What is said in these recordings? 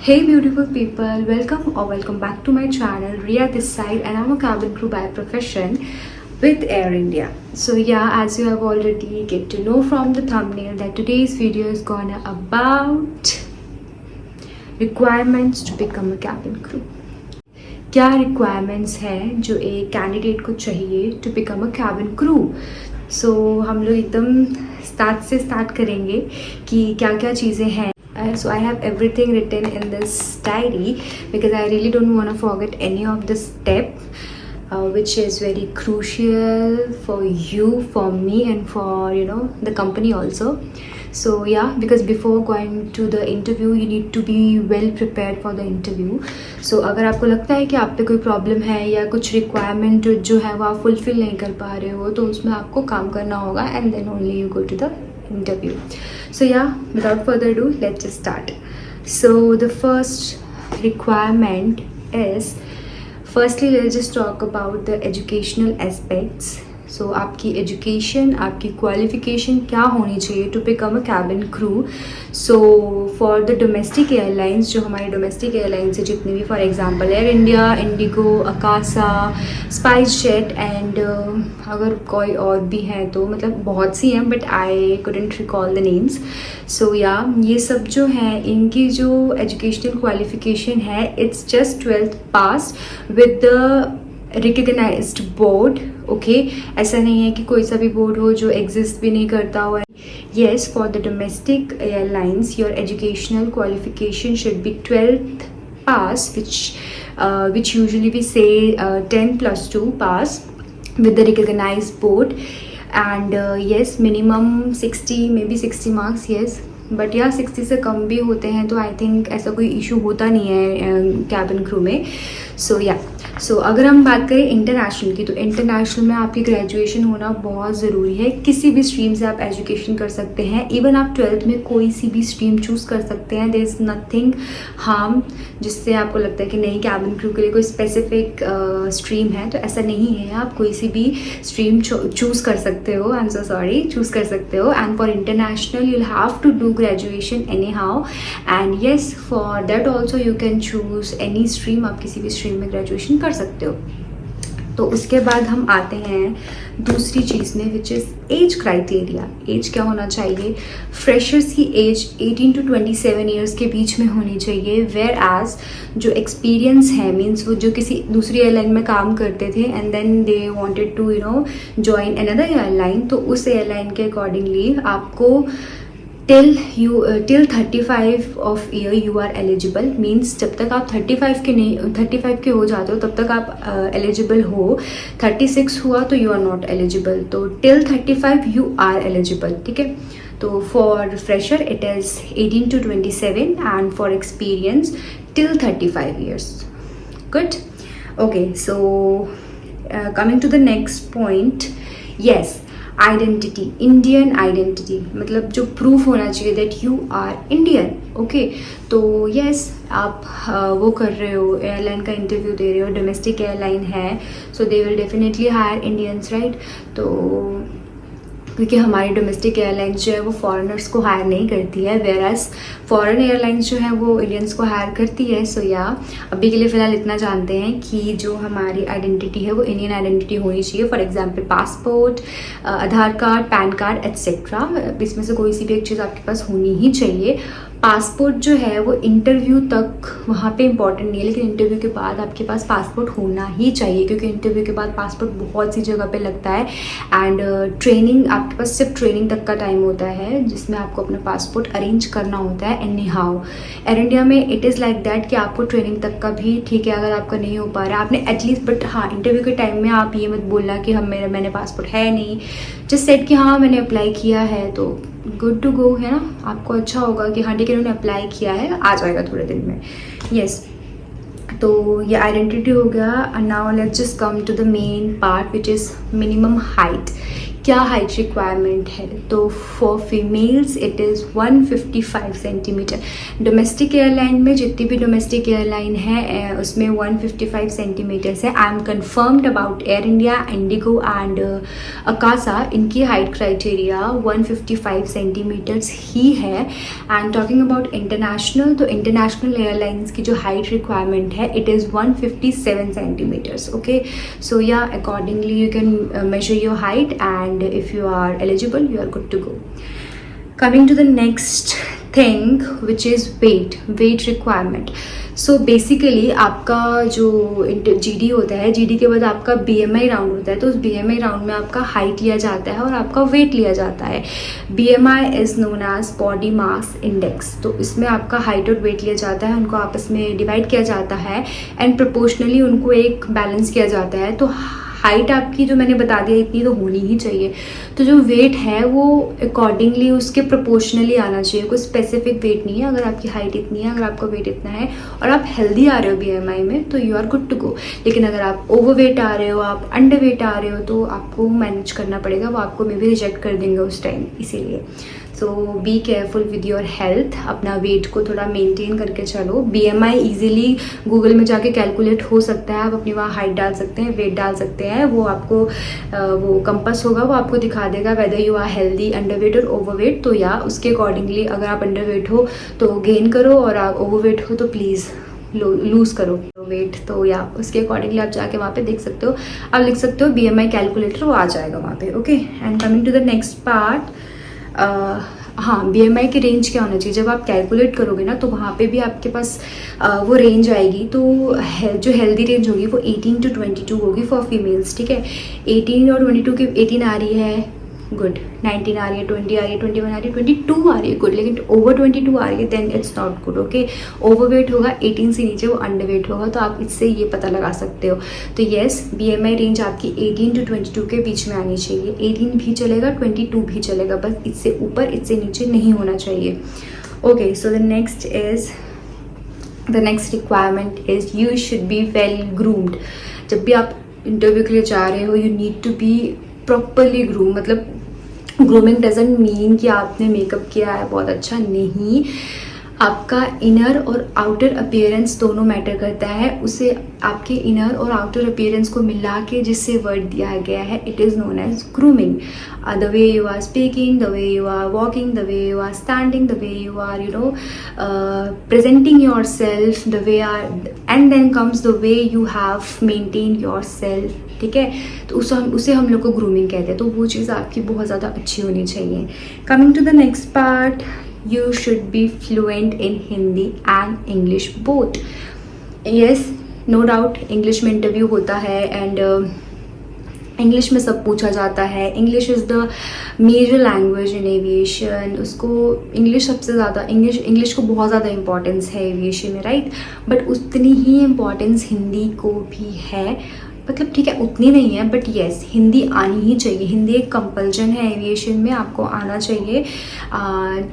Hey beautiful people, welcome back to my channel. Ria this side and I'm a cabin crew by profession with Air India. So yeah, as you have already get to know from the thumbnail that today's video is gonna about requirements to become a cabin crew. क्या requirements हैं जो एक candidate को चाहिए to become a cabin crew. So हम लोग एकदम start करेंगे कि क्या क्या चीज़ें हैं. So I have everything written in this diary because I really don't want to forget any of the step which is very crucial for you, for me and for the company also. So yeah, because before going to the interview you need to be well prepared for the interview. So अगर आपको लगता है कि आप पे कोई problem है या कुछ रिक्वायरमेंट जो है वो आप फुलफिल नहीं कर पा रहे हो तो उसमें आपको काम करना होगा and then only you go to the interview. So yeah, without further ado, let's just start. So the first requirement is, firstly let's just talk about the educational aspects. So आपकी एजुकेशन, आपकी qualification क्या होनी चाहिए to become a cabin crew. So for the domestic airlines, जो हमारी domestic airlines है जितनी भी, for example Air India, IndiGo, Akasa, SpiceJet and अगर कोई और भी हैं तो मतलब बहुत सी हैं but I couldn't recall the names. So या ये सब जो हैं इनकी जो एजुकेशनल क्वालिफिकेशन है it's just 12th pass with the recognised board. Okay, ऐसा नहीं है कि कोई सा भी बोर्ड हो जो एग्जिस्ट भी नहीं करता हो. Yes, for the domestic airlines your educational qualification should be 12th pass which usually we say 10+2 pass with the recognized board and yes, minimum 60, maybe 60 marks. yes, but या 60 से कम भी होते हैं तो आई थिंक ऐसा कोई इशू होता नहीं है कैबिन क्रू में. सो अगर हम बात करें इंटरनेशनल की, तो इंटरनेशनल में आपकी ग्रेजुएशन होना बहुत ज़रूरी है. किसी भी स्ट्रीम से आप एजुकेशन कर सकते हैं. इवन आप 12th में कोई सी भी स्ट्रीम चूज़ कर सकते हैं. देयर इज़ नथिंग हार्म जिससे आपको लगता है कि नहीं कैबिन क्रू के लिए कोई स्पेसिफिक स्ट्रीम है, तो ऐसा नहीं है. आप कोई सी भी स्ट्रीम चूज़ कर सकते हो. I am so sorry, choose कर सकते हो. And for international you will have to do graduation anyhow and yes for that also you can choose any stream. आप किसी भी स्ट्रीम में ग्रेजुएशन कर सकते हो. तो उसके बाद हम आते हैं दूसरी चीज़ में which is age criteria. Age क्या होना चाहिए? फ्रेशर्स की एज 18 to 27 ईयर्स के बीच में होनी चाहिए. वेयर एज जो एक्सपीरियंस है मीन्स वो जो किसी दूसरी एयरलाइन में काम करते थे and then they wanted to join another airline, तो उस एयरलाइन के अकॉर्डिंगली आपको till 35 of year you are eligible. Means जब तक आप 35 के हो जाते हो तब तक आप एलिजिबल हो. 36 हुआ तो यू आर नॉट एलिजिबल. तो till 35 यू आर एलिजिबल. ठीक है. तो for fresher it is 18 to 27 and for experience till 35 years. Good. Okay, so coming to the next point. Yes, identity, Indian identity, मतलब जो proof होना चाहिए that you are Indian. Okay, तो yes आप वो कर रहे हो, एयरलाइन का इंटरव्यू दे रहे हो, डोमेस्टिक एयरलाइन है, so they will definitely hire Indians, right. तो क्योंकि हमारी डोमेस्टिक एयरलाइंस जो है वो फॉरेनर्स को हायर नहीं करती है, वेयर एज फॉरेन एयरलाइंस जो है वो इंडियंस को हायर करती है. सो या अभी के लिए फ़िलहाल इतना जानते हैं कि जो हमारी आइडेंटिटी है वो इंडियन आइडेंटिटी होनी चाहिए. For example passport, Aadhaar card, pan card etcetera. इसमें से कोई सी भी एक चीज़ आपके पास होनी ही चाहिए. पासपोर्ट जो है वो इंटरव्यू तक वहाँ पे इम्पॉर्टेंट नहीं है, लेकिन इंटरव्यू के बाद आपके पास पासपोर्ट होना ही चाहिए क्योंकि इंटरव्यू के बाद पासपोर्ट बहुत सी जगह पे लगता है. एंड ट्रेनिंग, आपके पास सिर्फ ट्रेनिंग तक का टाइम होता है जिसमें आपको अपना पासपोर्ट अरेंज करना होता है. एनी हाउ एयर इंडिया में इट इज़ लाइक दैट कि आपको ट्रेनिंग तक का भी ठीक है. अगर आपका नहीं हो पा रहा है आपने एटलीस्ट, बट हाँ इंटरव्यू के टाइम में आप ये मत बोलना कि मैंने पासपोर्ट है नहीं. जस्ट सेट कि हाँ मैंने अप्लाई किया है तो गुड टू गो, है ना. आपको अच्छा होगा कि हाँ ठीक है उन्होंने अप्लाई किया है, आ जाएगा थोड़े दिन में. येस, तो ये आइडेंटिटी हो गया. Now let's just come to the main part which is minimum height. क्या हाइट रिक्वायरमेंट है, तो for females it is 155 centimetre. Domestic airline में जितनी भी डोमेस्टिक एयरलाइन है उसमें 155 सेंटीमीटर्स है। I am confirmed about air India, Indigo and Akasa, इनकी हाइट क्राइटेरिया 155 सेंटीमीटर्स ही है। एंड टॉकिंग अबाउट इंटरनेशनल, तो इंटरनेशनल एयरलाइंस की जो हाइट रिक्वायरमेंट है इट इज़ 157 सेंटीमीटर्स। ओके, सो या accordingly you can measure your height, and if you are eligible you are good to go. Coming to the next thing which is weight requirement. So basically आपका जो GD होता है, GD के बाद आपका BMI round होता है, तो उस BMI राउंड में आपका हाइट लिया जाता है और आपका वेट लिया जाता है। BMI is known as body mass index, तो इसमें आपका हाइट और वेट लिया जाता है, उनको आपस में डिवाइड किया जाता है एंड प्रोपोर्शनली उनको एक बैलेंस किया जाता है। तो हाइट आपकी जो मैंने बता दिया इतनी तो होनी ही चाहिए, तो जो वेट है वो अकॉर्डिंगली उसके प्रोपोर्शनली आना चाहिए, कोई स्पेसिफिक वेट नहीं है। अगर आपकी हाइट इतनी है, अगर आपका वेट इतना है और आप हेल्दी आ रहे हो BMI में, तो you are good to go. लेकिन अगर आप ओवर वेट आ रहे हो, आप अंडर वेट आ रहे हो, तो आपको मैनेज करना पड़ेगा, वो आपको मे भी रिजेक्ट कर देंगे उस टाइम, इसीलिए so be careful with your health. अपना वेट को थोड़ा मेंटेन करके चलो। BMI इजीली गूगल में जाके कैलकुलेट हो सकता है, आप अपनी वहाँ हाइट डाल सकते हैं, वेट डाल सकते हैं, वो आपको वो कंपास होगा, वो आपको दिखा देगा whether you are healthy, underweight और ओवर वेट। तो या उसके अकॉर्डिंगली अगर आप अंडर वेट हो तो गेन करो, और आप ओवर वेट हो तो प्लीज़ लूज़ करो वेट। तो या उसके अकॉर्डिंगली आप जाके वहाँ पे देख सकते हो, आप लिख सकते हो BMI कैलकुलेटर, वो आ जाएगा वहाँ पे। Okay, and coming to the next part, हाँ BMI की रेंज क्या होना चाहिए। जब आप कैलकुलेट करोगे ना तो वहाँ पे भी आपके पास वो रेंज आएगी, तो जो हेल्दी रेंज होगी वो 18 to 22 होगी फॉर फीमेल्स, ठीक है। 18 और 22 की 18 आ रही है, गुड। 19 आ रही है, 20 आ रही है, 21 आ रही है, 22 आ रही है, गुड। लेकिन ओवर 22 आ रही है then it's not good. Okay, overweight होगा 18 से नीचे, वो अंडर वेट होगा, तो आप इससे ये पता लगा सकते हो। तो येस, BMI रेंज आपकी 18 to 22 के बीच में आनी चाहिए। 18 भी चलेगा, 22 भी चलेगा, बस इससे ऊपर इससे नीचे नहीं होना चाहिए। Okay, so the next requirement is you should be well groomed. जब भी आप इंटरव्यू के लिए जा रहे हो, you need to be properly groom. मतलब ग्रूमिंग डजंट मीन कि आपने मेकअप किया है बहुत अच्छा, नहीं, आपका इनर और आउटर अपीयरेंस दोनों मैटर करता है। उसे आपके इनर और आउटर अपीयरेंस को मिला के जिससे वर्ड दिया गया है it is known as grooming. The way you are speaking, the way you are walking, the way you are standing, the way you are presenting yourself, the way are, and then comes the way you have maintain yourself, ठीक है। तो उसे हम लोग को grooming कहते हैं। तो वो चीज़ आपकी बहुत ज़्यादा अच्छी होनी चाहिए। Coming to the next part, you should be fluent in Hindi and English both. Yes, no doubt English में इंटरव्यू होता है एंड इंग्लिश में सब पूछा जाता है। English is the major language in aviation. उसको इंग्लिश सबसे ज़्यादा, इंग्लिश को बहुत ज़्यादा इंपॉर्टेंस है एविएशन में, राइट। बट उतनी ही इम्पॉर्टेंस हिंदी को भी है, मतलब ठीक है उतनी नहीं है, बट येस हिंदी आनी ही चाहिए। हिंदी एक कंपल्शन है एविएशन में, आपको आना चाहिए।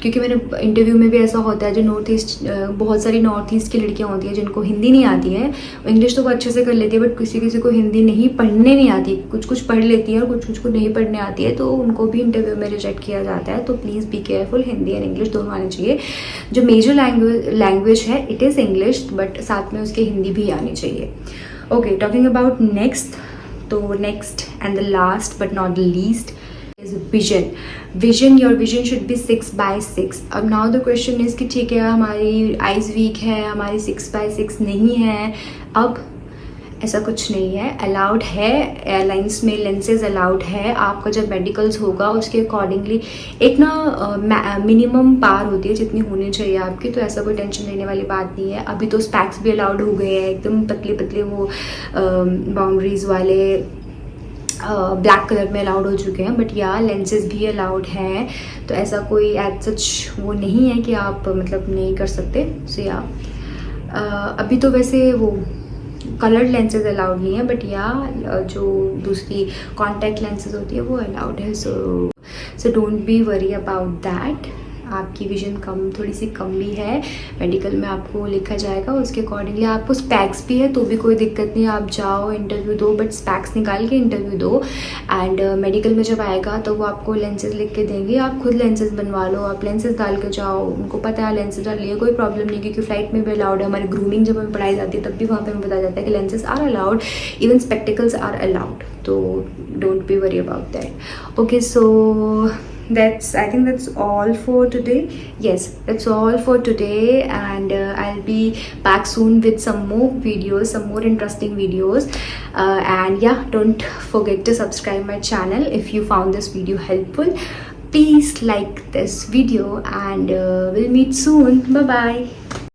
क्योंकि मैंने इंटरव्यू में भी ऐसा होता है, जो नॉर्थ ईस्ट, बहुत सारी नॉर्थ ईस्ट की लड़कियां होती हैं जिनको हिंदी नहीं आती है। इंग्लिश तो वो अच्छे से कर लेती है, बट किसी को हिंदी नहीं पढ़ने नहीं आती, कुछ पढ़ लेती है और कुछ को नहीं पढ़ने आती है, तो उनको भी इंटरव्यू में रिजेक्ट किया जाता है। तो please be careful, Hindi and English दोनों आने चाहिए। जो मेजर लैंग्वेज है इट इज़ इंग्लिश, बट साथ में उसकी हिंदी भी आनी चाहिए। Okay, talking about next, तो next and the last but not the least is vision. Your vision should be 6x6. अब now the question is कि ठीक है हमारी eyes weak है, हमारी 6x6 नहीं है। अब ऐसा कुछ नहीं है, अलाउड है एयरलाइंस में, लेंसेज अलाउड है। आपका जब मेडिकल्स होगा उसके अकॉर्डिंगली एक ना मिनिमम पार होती है जितनी होनी चाहिए आपकी, तो ऐसा कोई टेंशन लेने वाली बात नहीं है। अभी तो स्पैक्स भी अलाउड हो गए हैं, एकदम पतले पतले वो बाउंड्रीज वाले ब्लैक कलर में अलाउड हो चुके हैं, बट या लेंसेज भी अलाउड हैं। तो ऐसा कोई एज सच वो नहीं है कि आप मतलब नहीं कर सकते। सो या अभी तो वैसे वो कलर्ड लेंसेज अलाउड नहीं है, बट या जो दूसरी कॉन्टैक्ट लेंसेज होती है वो अलाउड है। So don't be worry about that. आपकी विजन थोड़ी सी कम भी है, मेडिकल में आपको लिखा जाएगा, उसके अकॉर्डिंगली आपको स्पैक्स भी है तो भी कोई दिक्कत नहीं, आप जाओ इंटरव्यू दो, बट स्पैक्स निकाल के इंटरव्यू दो। एंड मेडिकल में जब आएगा तो वो आपको लेंसेज लिख के देंगे, आप खुद लेंसेज बनवा लो, आप लेंसेज डाल के जाओ, उनको पता है लेंसेज डाल लिए कोई प्रॉब्लम नहीं, क्योंकि फ्लाइट में भी अलाउड है। हमारी ग्रूमिंग जब हमें पढ़ाई जाती है तब भी वहाँ पे हमें बताया जाता है कि lenses are allowed, even spectacles are allowed, तो don't be worry about that. Okay, so I think that's all for today. Yes, that's all for today, and I'll be back soon with some more videos, some more interesting videos, and yeah, don't forget to subscribe my channel if you found this video helpful. Please like this video, and we'll meet soon. Bye bye.